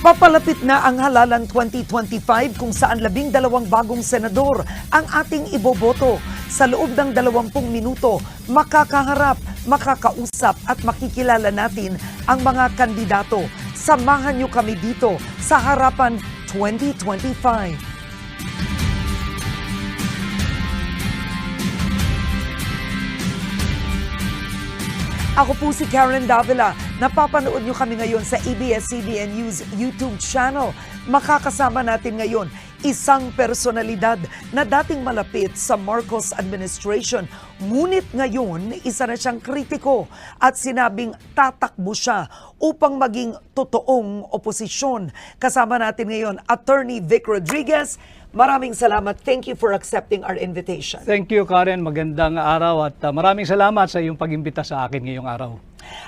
Papalapit na ang halalan 2025 kung saan 12 bagong senador ang ating iboboto. Sa loob ng 20 minuto, makakaharap, makakausap at makikilala natin ang mga kandidato. Samahan niyo kami dito sa Harapan 2025. Ako po si Karen Davila. Napapanood nyo kami ngayon sa ABS-CBN News YouTube channel. Makakasama natin ngayon isang personalidad na dating malapit sa Marcos administration. Ngunit ngayon, isa na siyang kritiko at sinabing tatakbo siya upang maging totoong oposisyon. Kasama natin ngayon, Attorney Vic Rodriguez. Maraming salamat. Thank you for accepting our invitation. Thank you, Karen. Magandang araw at maraming salamat sa iyong pag-imbita sa akin ngayong araw.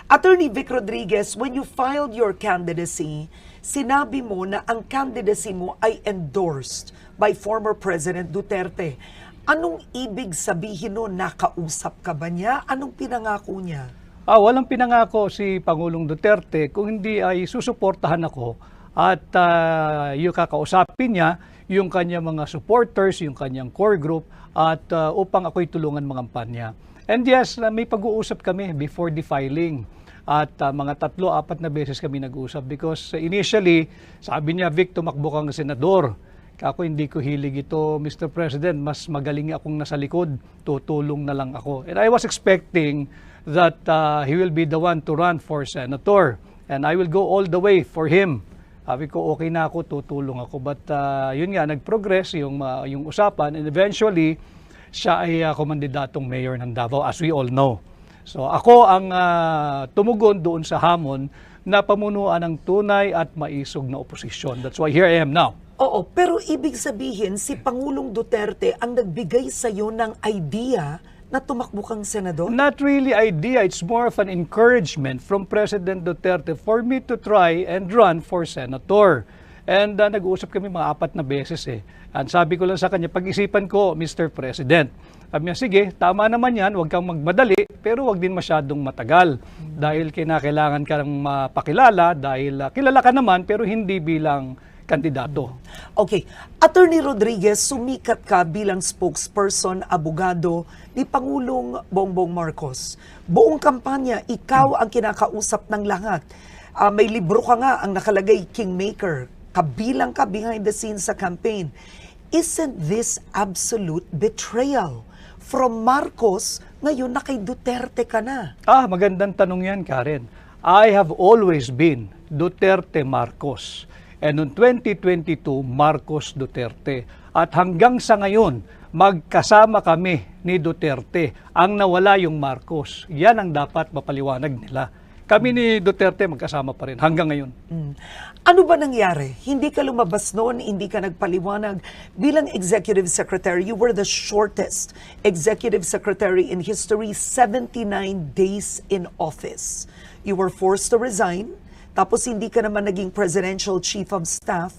Attorney Vic Rodriguez, when you filed your candidacy, sinabi mo na ang candidacy mo ay endorsed by former President Duterte. Anong ibig sabihin nun? Nakausap ka ba niya? Anong pinangako niya? Walang pinangako si Pangulong Duterte kung hindi ay susuportahan ako at yung kakausapin niya yung kanyang mga supporters, yung kanyang core group at upang ako'y tulungan mangampanya. And yes, may pag-uusap kami before the filing at mga 3-4 na beses kami nag-uusap because initially, sabi niya, Vic, tumakbo kang senador. Ako hindi ko hilig ito, Mr. President, mas magaling akong nasa likod, tutulong na lang ako. And I was expecting that he will be the one to run for senator and I will go all the way for him. Sabi ko, okay na ako, tutulong ako. But yun nga, nag-progress yung usapan and eventually, siya ay kumandidatong mayor ng Davao, as we all know. So ako ang tumugon doon sa hamon na pamunuan ng tunay at maisog na oposisyon. That's why here I am now. Oo, pero ibig sabihin, si Pangulong Duterte ang nagbigay sa iyo ng idea na tumakbo kang senador? Not really idea. It's more of an encouragement from President Duterte for me to try and run for senator. And nag-uusap kami mga 4 na beses eh. And sabi ko lang sa kanya, pag-isipan ko, Mr. President. Sabi niya, sige, tama naman yan, huwag kang magmadali, pero huwag din masyadong matagal. Dahil kinakailangan ka ng mapakilala, dahil kilala ka naman, pero hindi bilang kandidato. Okay. Attorney Rodriguez, sumikat ka bilang spokesperson, abogado ni Pangulong Bongbong Marcos. Buong kampanya, ikaw ang kinakausap ng lahat. May libro ka nga ang nakalagay Kingmaker. Kabilang ka behind the scenes sa campaign. Isn't this absolute betrayal? From Marcos, ngayon na kay Duterte ka na. Magandang tanong yan, Karen. I have always been Duterte Marcos. And noong 2022, Marcos Duterte. At hanggang sa ngayon, magkasama kami ni Duterte. Ang nawala yung Marcos. Yan ang dapat mapaliwanag nila. Kami ni Duterte magkasama pa rin hanggang ngayon. Ano ba nangyari? Hindi ka lumabas noon, hindi ka nagpaliwanag. Bilang Executive Secretary, you were the shortest Executive Secretary in history, 79 days in office. You were forced to resign, tapos hindi ka naman naging Presidential Chief of Staff.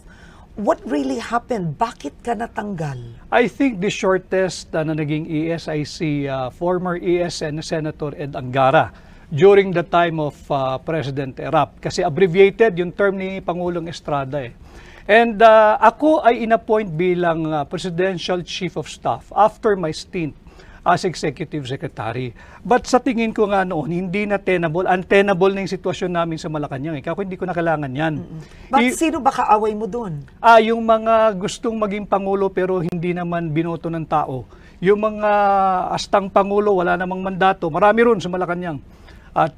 What really happened? Bakit ka natanggal? I think the shortest na naging ES ay si former ESN Senator Ed Angara during the time of President Erap. Kasi abbreviated yung term ni Pangulong Estrada eh. And ako ay inappoint bilang Presidential Chief of Staff after my stint as Executive Secretary. But sa tingin ko nga noon, hindi na untenable na yung sitwasyon namin sa Malacanang. Ako hindi ko na kailangan yan. Bakit sino ba kaaway mo doon? Yung mga gustong maging Pangulo pero hindi naman binoto ng tao. Yung mga astang Pangulo, wala namang mandato. Marami ron sa Malacanang. At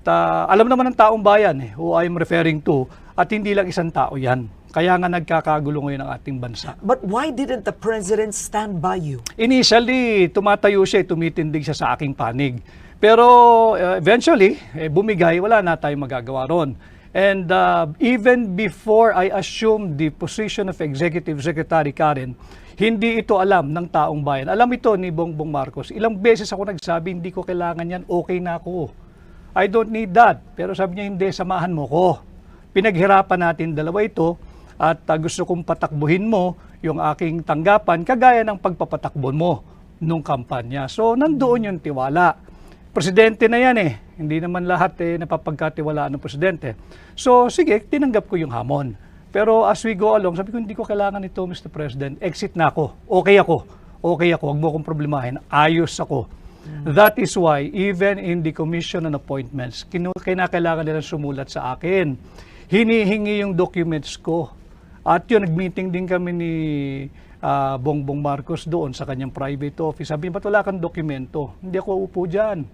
alam naman ng taong bayan who I'm referring to, at hindi lang isang tao yan. Kaya nga nagkakagulo ngayon ang ating bansa. But why didn't the President stand by you? Initially, tumatayo siya, tumitindig siya sa aking panig. Pero eventually, bumigay, wala na tayong magagawa ron. And even before I assumed the position of Executive Secretary, Karen, hindi ito alam ng taong bayan. Alam ito ni Bongbong Marcos. Ilang beses ako nagsabi, hindi ko kailangan yan, okay na ako. I don't need that. Pero sabi niya, hindi, samahan mo ko. Pinaghirapan natin dalawa ito at gusto kong patakbuhin mo yung aking tanggapan kagaya ng pagpapatakbo mo nung kampanya. So, nandoon yung tiwala. Presidente na yan eh. Hindi naman lahat napapagkatiwalaan ng presidente. So, sige, tinanggap ko yung hamon. Pero as we go along, sabi ko, hindi ko kailangan ito, Mr. President. Exit na ako. Okay ako. Okay ako. Huwag mo akong problemahin. Ayos ako. That is why, even in the commission and appointments, kinakailangan nila sumulat sa akin. Hinihingi yung documents ko. At yun, nag-meeting din kami ni Bongbong Marcos doon sa kanyang private office. Sabi, ba't wala kang dokumento? Hindi ako upo dyan.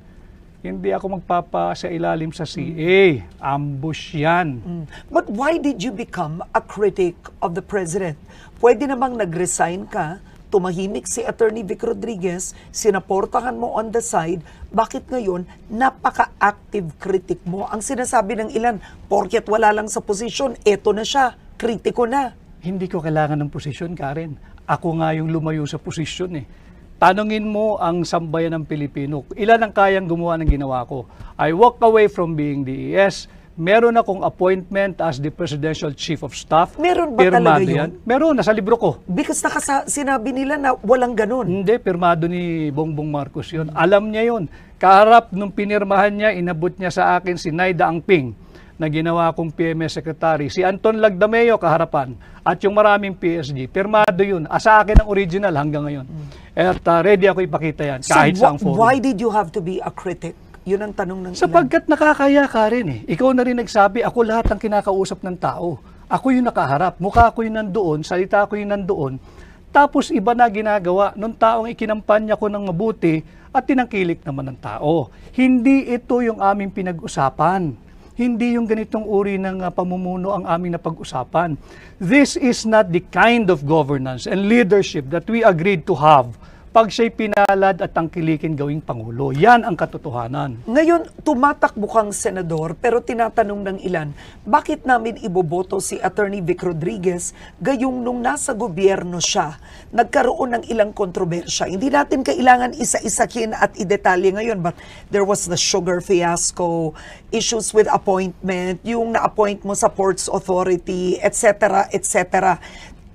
Hindi ako magpapa sa ilalim sa CA. Ambush yan. But why did you become a critic of the president? Pwede namang nag-resign ka, tumahimik si Attorney Vic Rodriguez, sinaportahan mo on the side, bakit ngayon napaka-active critic mo? Ang sinasabi ng ilan, porket wala lang sa posisyon, eto na siya, kritiko na. Hindi ko kailangan ng posisyon, Karen. Ako nga yung lumayo sa posisyon eh. Tanungin mo ang sambayan ng Pilipino. Ilan ang kayang gumawa ng ginawa ko? I walk away from being DES. Meron akong appointment as the Presidential Chief of Staff. Meron ba talaga yun? Meron, nasa libro ko. Because sinabi nila na walang ganun. Hindi, pirmado ni Bongbong Marcos yun. Alam niya yun. Kaharap nung pinirmahan niya, inabot niya sa akin si Naida Angping na ginawa kong PMS Secretary. Si Anton Lagdameo kaharapan. At yung maraming PSG. Pirmado yun. Sa akin ang original hanggang ngayon. At ready ako ipakita yan kahit sa ang forum. Why did you have to be a critic? Yun ang tanong ng ilan. Sapagkat nakakaya ka rin eh. Ikaw na rin nagsabi, ako lahat ang kinakausap ng tao. Ako yung nakaharap, mukha ko yung nandoon, salita ko yung nandoon. Tapos iba na ginagawa nung taong ikinampanya ko ng mabuti at tinangkilik naman ng tao. Hindi ito yung aming pinag-usapan. Hindi yung ganitong uri ng pamumuno ang aming napag-usapan. This is not the kind of governance and leadership that we agreed to have pag siya'y pinalad at tangkilikin gawing Pangulo. Yan ang katotohanan. Ngayon, tumatakbo kang senador pero tinatanong ng ilan, bakit namin iboboto si Attorney Vic Rodriguez gayong nung nasa gobyerno siya, nagkaroon ng ilang kontrobersya. Hindi natin kailangan isa-isakin at idetalye ngayon, but there was the sugar fiasco, issues with appointment, yung na-appoint mo sa Ports Authority, etc., etc.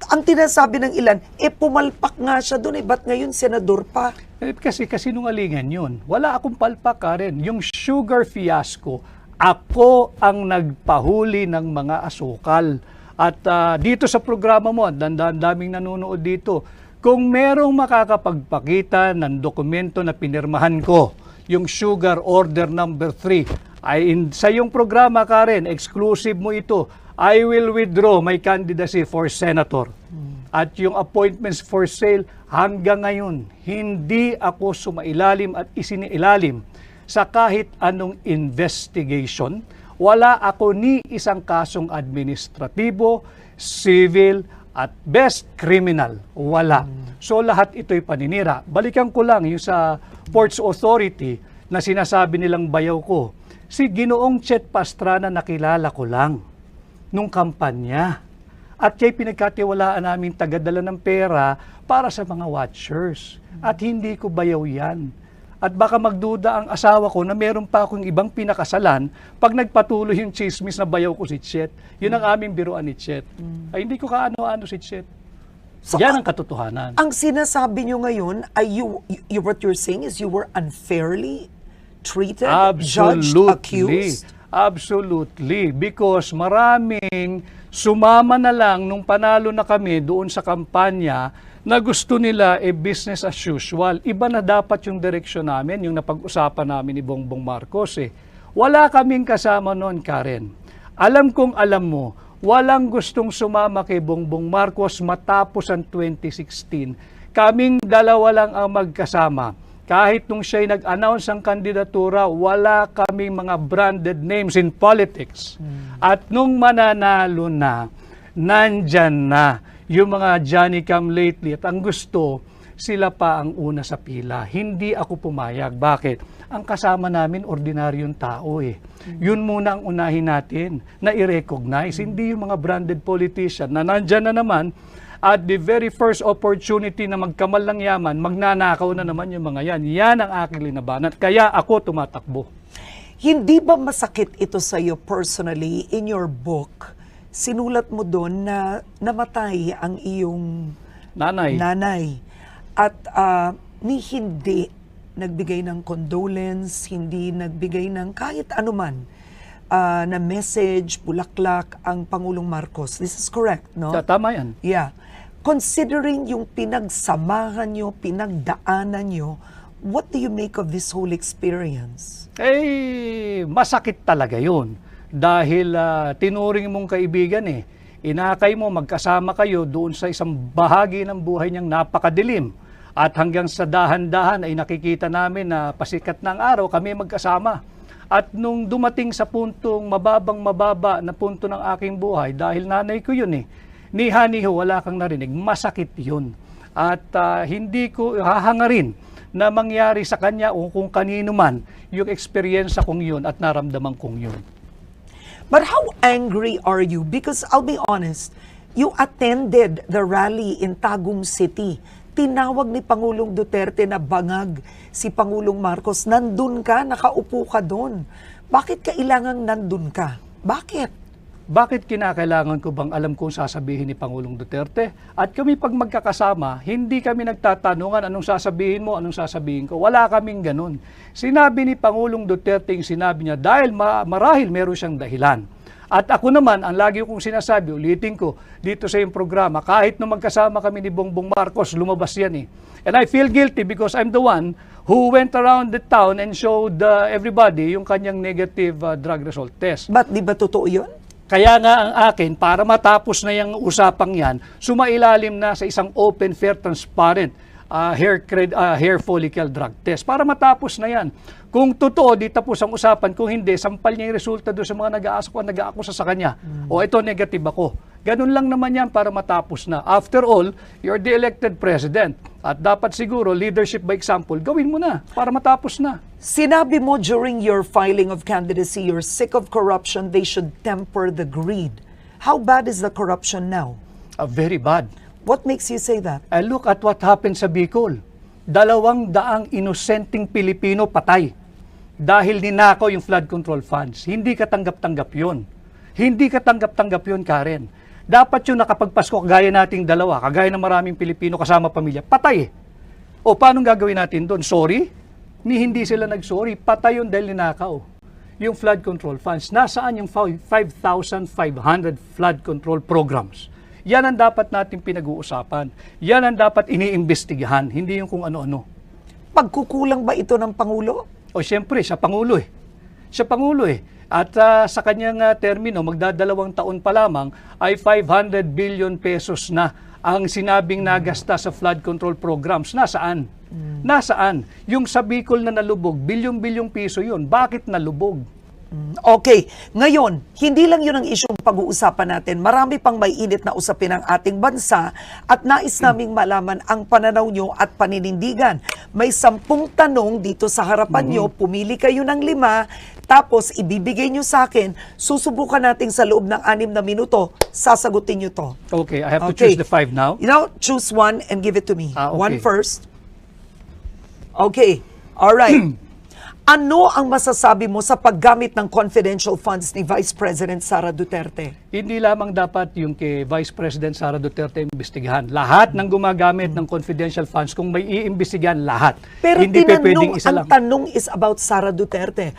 Ang tinasabi ng ilan, pumalpak nga siya doon ba't ngayon senador pa? Kasi kasinungalingan yun. Wala akong palpak, Karen. Yung sugar fiasco, ako ang nagpahuli ng mga asukal. At dito sa programa mo, daming nanonood dito, kung merong makakapagpakita ng dokumento na pinirmahan ko, yung sugar order number 3, sa iyong programa, Karen, exclusive mo ito, I will withdraw my candidacy for senator. At yung appointments for sale, hanggang ngayon, hindi ako sumailalim at isiniilalim sa kahit anong investigation. Wala ako ni isang kasong administratibo, civil, at best criminal. Wala. So lahat ito'y paninira. Balikan ko lang yung sa Ports Authority na sinasabi nilang bayaw ko. Si Ginoong Chet Pastrana nakilala ko lang nung kampanya. At siya'y pinagkatiwalaan namin tagadala ng pera para sa mga watchers. At hindi ko bayaw yan. At baka magduda ang asawa ko na meron pa akong ibang pinakasalan pag nagpatuloy yung chismis na bayaw ko si Chet. Yun ang aming biruan ni Chet. Ay hindi ko kaano-ano si Chet. So, yan ang katotohanan. Ang sinasabi nyo ngayon ay what you're saying is you were unfairly treated, judged, accused? Absolutely. Because maraming sumama na lang nung panalo na kami doon sa kampanya na gusto nila business as usual. Iba na dapat yung direksyon namin, yung napag-usapan namin ni Bongbong Marcos Wala kaming kasama noon, Karen. Alam kong alam mo, walang gustong sumama kay Bongbong Marcos matapos ang 2016. Kaming dalawa lang ang magkasama. Kahit nung siya'y nag-announce ang kandidatura, wala kaming mga branded names in politics. At nung mananalo na, nandyan na yung mga Johnny Come Lately. At ang gusto, sila pa ang una sa pila. Hindi ako pumayag. Bakit? Ang kasama namin, ordinaryong tao Yun muna ang unahin natin na i-recognize. Hindi yung mga branded politician na nandyan na naman at the very first opportunity na magkamal ng yaman, magnanakaw na naman yung mga yan. Yan ang aking linabanan. Kaya ako tumatakbo. Hindi ba masakit ito sa iyo personally? In your book, sinulat mo doon na namatay ang iyong nanay. At hindi nagbigay ng condolence, hindi nagbigay ng kahit anuman. na message, bulaklak ang Pangulong Marcos. This is correct, no? Tama yan. Yeah. Considering yung pinagsamahan nyo, pinagdaanan nyo, what do you make of this whole experience? Masakit talaga yun. Dahil tinuring mong kaibigan inakay mo, magkasama kayo doon sa isang bahagi ng buhay niyang napakadilim. At hanggang sa dahan-dahan ay nakikita namin na pasikat ng araw, kami magkasama. At nung dumating sa puntong mababang-mababa na punto ng aking buhay, dahil nanay ko yun niha-niho, wala kang narinig, masakit yun. At hindi ko hahangarin na mangyari sa kanya o kung kanino man yung eksperyensya kong yun at naramdaman kong yun. But how angry are you? Because I'll be honest, you attended the rally in Tagum City. Tinawag ni Pangulong Duterte na bangag si Pangulong Marcos. Nandun ka, nakaupo ka doon. Bakit kailangang nandun ka? Bakit? Bakit kinakailangan ko bang alam kung sasabihin ni Pangulong Duterte? At kami pag magkakasama, hindi kami nagtatanungan anong sasabihin mo, anong sasabihin ko. Wala kaming ganun. Sinabi ni Pangulong Duterte yung sinabi niya dahil marahil meron siyang dahilan. At ako naman, ang lagi kong sinasabi, ulitin ko, dito sa iyong programa, kahit nung magkasama kami ni Bongbong Marcos, lumabas yan And I feel guilty because I'm the one who went around the town and showed everybody yung kanyang negative drug result test. But di ba totoo yun? Kaya nga ang akin, para matapos na yung usapang yan, sumailalim na sa isang open, fair, transparent hair follicle drug test. Para matapos na yan. Kung totoo, di tapos ang usapan. Kung hindi, sampal niya yung resulta doon sa mga nag-aakusa sa kanya. O ito, negative ako. Ganun lang naman yan para matapos na. After all, you're the elected president. At dapat siguro, leadership by example, gawin mo na para matapos na. Sinabi mo during your filing of candidacy, you're sick of corruption, they should temper the greed. How bad is the corruption now? Very bad. What makes you say that? Look at what happened sa Bicol. 200 inosenteng Pilipino patay dahil ninakaw yung flood control funds. Hindi katanggap-tanggap yun. Hindi katanggap-tanggap yun, Karen. Dapat yun nakapagpasko, kagaya nating dalawa, kagaya ng maraming Pilipino kasama pamilya, patay. O paano gagawin natin doon? Sorry? Hindi sila nag-sorry. Patay yun dahil ninakaw. Yung flood control funds. Nasaan yung 5,500 flood control programs? Yan ang dapat natin pinag-uusapan. Yan ang dapat iniimbestigahan, hindi yung kung ano-ano. Pagkukulang ba ito ng Pangulo? O siyempre, siya Pangulo Siya Pangulo At sa kanyang termino, magdadalawang taon pa lamang, ay 500 billion pesos na ang sinabing nagasta sa flood control programs. Nasaan? Nasaan? Yung sa Bicol na nalubog, bilyong-bilyong piso yun. Bakit nalubog? Okay. Ngayon, hindi lang yun ang isyong pag-uusapan natin. Marami pang may init na usapin ng ating bansa at nais naming malaman ang pananaw nyo at paninindigan. May 10 tanong dito sa harapan nyo. Pumili kayo ng 5, tapos ibibigay nyo sa akin. Susubukan natin sa loob ng 6 na minuto. Sasagutin nyo to. Okay, I have to choose the 5 now. You know, choose 1 and give it to me. Okay. 1 first. Okay. All right. Ano ang masasabi mo sa paggamit ng confidential funds ni Vice President Sara Duterte? Hindi lamang dapat yung kay Vice President Sara Duterte imbestigahan. Lahat ng gumagamit ng confidential funds, kung may iimbestigahan, lahat. Pero hindi pwedeng isa lang. ang tanong is about Sara Duterte.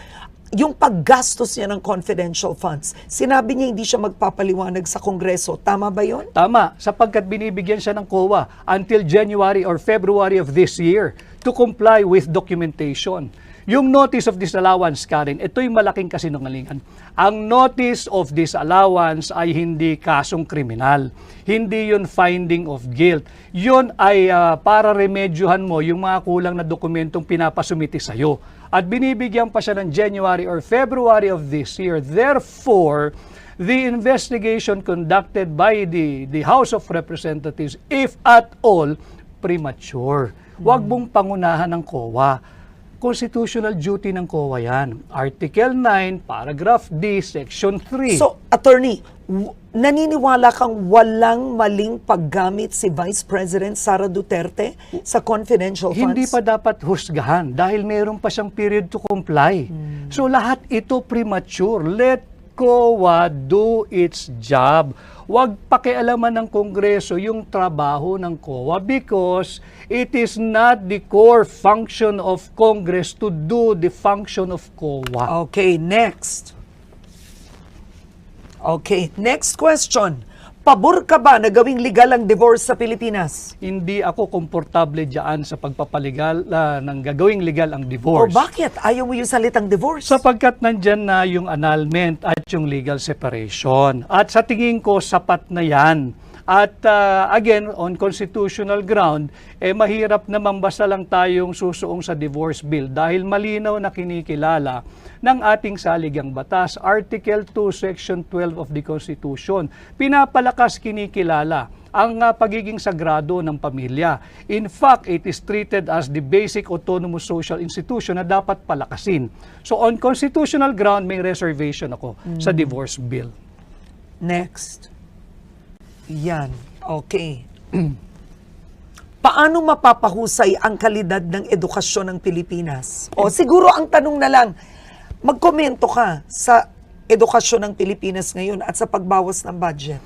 Yung paggastos niya ng confidential funds, sinabi niya hindi siya magpapaliwanag sa Kongreso. Tama ba yun? Tama, sapagkat binibigyan siya ng COA until January or February of this year to comply with documentation. Yung notice of disallowance, Karen, ito'y malaking kasinungalingan. Ang notice of disallowance ay hindi kasong kriminal. Hindi yun finding of guilt. Yun ay para remedyohan mo yung mga kulang na dokumentong pinapasumiti sa'yo. At binibigyan pa siya ng January or February of this year. Therefore, the investigation conducted by the House of Representatives, if at all, premature. Huwag mong pangunahan ng COA. Constitutional duty ng COA yan. Article 9, Paragraph D, Section 3. So, Attorney, naniniwala kang walang maling paggamit si Vice President Sara Duterte sa confidential funds? Hindi pa dapat husgahan dahil meron pa siyang period to comply. So lahat ito premature. Let COA do its job. Huwag pakialaman ng Kongreso yung trabaho ng COA because it is not the core function of Congress to do the function of COA. Okay, next. Okay, next question. Pabor ka ba na gawing legal ang divorce sa Pilipinas? Hindi ako komportable diyan sa pagpapalegal ng gagawing legal ang O divorce. bakit? Ayaw mo yung salitang divorce? Sapagkat nandyan na yung annulment at yung legal separation. At sa tingin ko, sapat na yan. At again, on constitutional ground, mahirap naman basta lang tayong susuong sa divorce bill dahil malinaw na kinikilala ng ating saligang batas, Article 2, Section 12 of the Constitution. Pinapalakas kinikilala ang pagiging sagrado ng pamilya. In fact, it is treated as the basic autonomous social institution na dapat palakasin. So on constitutional ground, may reservation ako sa divorce bill. Next. Yan. Okay. Paano mapapahusay ang kalidad ng edukasyon ng Pilipinas? O siguro ang tanong na lang, magkomento ka sa edukasyon ng Pilipinas ngayon at sa pagbawas ng budget.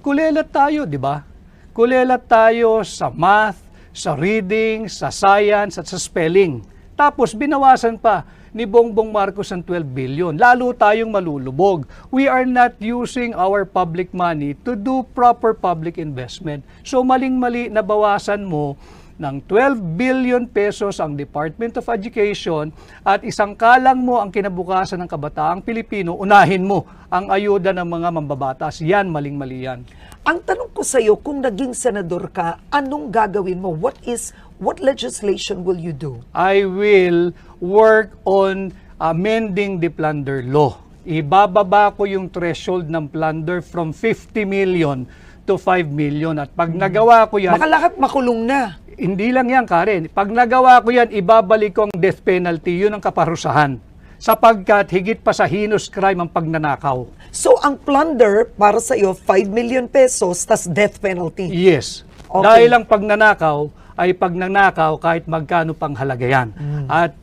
Kulelat tayo, di ba? Kulelat tayo sa math, sa reading, sa science, at sa spelling. Tapos binawasan pa ni Bongbong Marcos ang 12 billion. Lalo tayong malulubog. We are not using our public money to do proper public investment. So maling-mali na bawasan mo ng 12 billion pesos ang Department of Education at isang kalang mo ang kinabukasan ng kabataang Pilipino, unahin mo ang ayuda ng mga mambabatas. Yan, maling-mali yan. Ang tanong ko sa iyo, kung naging senador ka, anong gagawin mo? What legislation will you do? I will work on amending the plunder law. Ibababa ko yung threshold ng plunder from 50 million to 5 million. At pag nagawa ko yan, Baka lahat makulong na. hindi lang yan, Karen. Pag nagawa ko yan, ibabalik ko ang death penalty. Yun ang kaparusahan. Sapagkat higit pa sa heinous crime ang pagnanakaw. So ang plunder para sa iyo 5 million pesos tas death penalty. Yes. Okay. Dahil ang pagnanakaw ay pagnanakaw kahit magkano pang halaga yan. At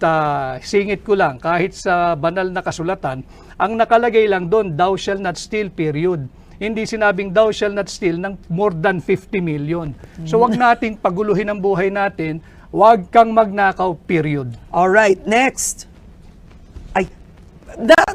singit ko lang, kahit sa banal na kasulatan, ang nakalagay lang doon, thou shall not steal, period. Hindi sinabing thou shall not steal ng more than 50 million. So wag nating paguluhin ang buhay natin, wag kang magnakaw, period. All right, next. Ay,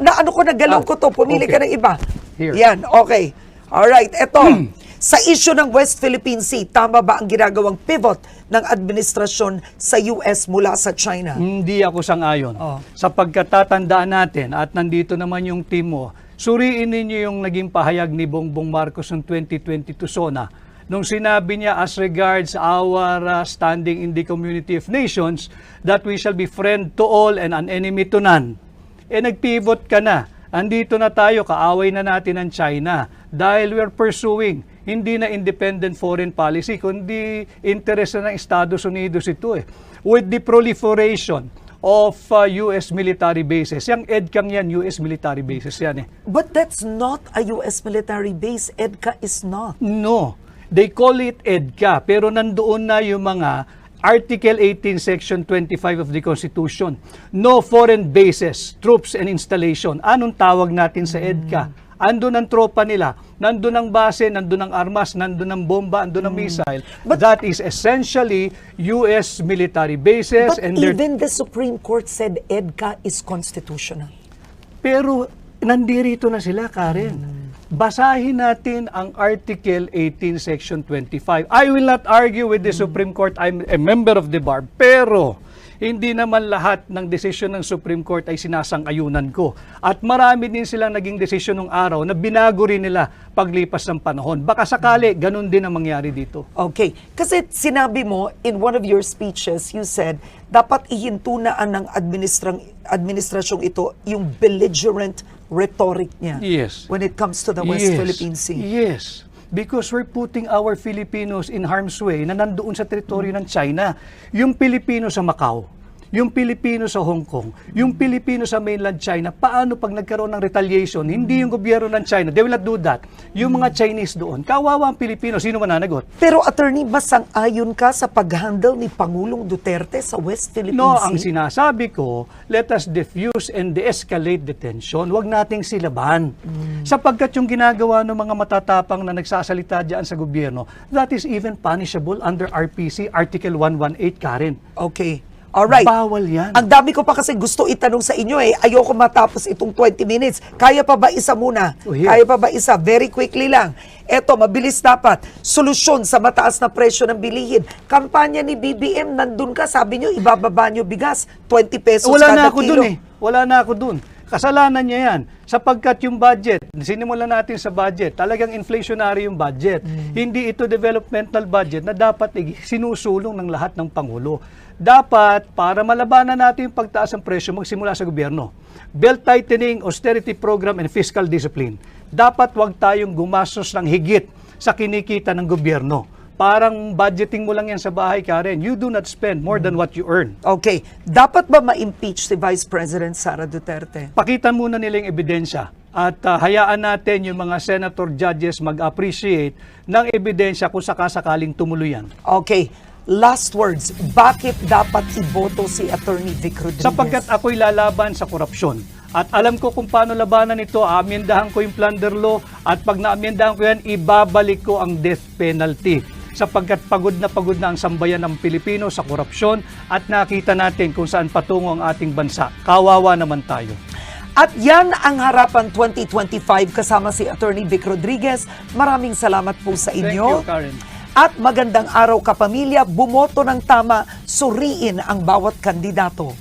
ano ko, nagalaw ko to. Pumili okay. ka ng iba. Here. Yan, okay. All right, eto. Sa issue ng West Philippine Sea, tama ba ang ginagawang pivot ng administrasyon sa US mula sa China? Hindi ako sang-ayon. Oh. Sapagkat tatandaan natin, at nandito naman yung team mo, suriin ninyo yung naging pahayag ni Bongbong Marcos noong 2022 SONA. Nung sinabi niya as regards our standing in the community of nations, that we shall be friend to all and an enemy to none. Nag-pivot ka na. Andito na tayo, kaaway na natin ang China dahil we are pursuing hindi na independent foreign policy, kundi interest na ng Estados Unidos ito eh. With the proliferation of US military bases. Yung EDCAM yan, US military bases yan eh. But that's not a US military base. EDCA is not. No, they call it EDCA, pero nandoon na yung mga Article 18, Section 25 of the Constitution. No foreign bases, troops and installation. Anong tawag natin sa EDCA? Andun ang tropa nila, nandun ang base, nandun ang armas, nandun ang bomba, nandun ang missile. But that is essentially US military bases. But and even the Supreme Court said EDCA is constitutional. Pero nandirito na sila, Karen. Basahin natin ang Article 18, Section 25. I will not argue with the Supreme Court. I'm a member of the bar. Pero hindi naman lahat ng desisyon ng Supreme Court ay sinasang-ayunan ko. At marami din silang naging desisyon ng araw na binago rin nila paglipas ng panahon. Baka sakali, ganun din ang mangyari dito. Okay. Kasi sinabi mo, in one of your speeches, you said, dapat ihintunaan ng administrasyong ito yung belligerent rhetoric niya. Yes. When it comes to the West Philippine Sea. Yes. Because we're putting our Filipinos in harm's way na nandoon sa teritoryo ng China. Yung Pilipino sa Macau, yung Pilipino sa Hong Kong, yung Pilipino sa mainland China, paano pag nagkaroon ng retaliation? Hindi yung gobyerno ng China, they will not do that. Yung mga Chinese doon, kawawa ang Pilipino, sino mananagot? Pero attorney, masang-ayon ka sa pag-handle ni Pangulong Duterte sa West Philippine No, Sea? ang sinasabi ko, let us diffuse and de-escalate the tension. Huwag nating silaban. Sapagkat yung ginagawa ng mga matatapang na nagsasalita dyan sa gobyerno, that is even punishable under RPC Article 118, Karen. Okay. Alright. Bawal yan. Ang dami ko pa kasi gusto itanong sa inyo eh. Ayoko matapos itong 20 minutes. Kaya pa ba isa muna? Oh, here. Kaya pa ba isa? Very quickly lang. Eto, mabilis dapat. Solusyon sa mataas na presyo ng bilihin. Kampanya ni BBM, nandun ka. Sabi nyo, ibababa nyo bigas. 20 pesos Wala kada na ako kilo. dun eh. Wala na ako dun. Kasalanan niya yan. Sapagkat yung budget, sinimulan natin sa budget, talagang inflationary yung budget. Hindi ito developmental budget na dapat sinusulong ng lahat ng Pangulo. Dapat, para malabanan natin yung pagtaas ng presyo, magsimula sa gobyerno. Belt tightening, austerity program, and fiscal discipline. Dapat wag tayong gumastos ng higit sa kinikita ng gobyerno. Parang budgeting mo lang yan sa bahay, Karen. You do not spend more than what you earn. Okay. Dapat ba ma-impeach si Vice President Sara Duterte? Pakita muna nila yung ebidensya at hayaan natin yung mga senator judges mag-appreciate ng ebidensya kung sakasakaling tumuloy yan. Okay. Last words. Bakit dapat iboto si Attorney Vic Rodriguez? Sapagkat ako'y lalaban sa korupsyon. At alam ko kung paano labanan ito, aamyendahan ko yung plunder law at pag naamyendahan ko yan, ibabalik ko ang death penalty. Sapagkat pagod na ang sambayan ng Pilipino sa korupsyon at nakita natin kung saan patungo ang ating bansa. Kawawa naman tayo. At yan ang Harapan 2025 kasama si Attorney Vic Rodriguez. Maraming salamat po sa Thank inyo. you, Karen. At magandang araw kapamilya, bumoto ng tama, suriin ang bawat kandidato.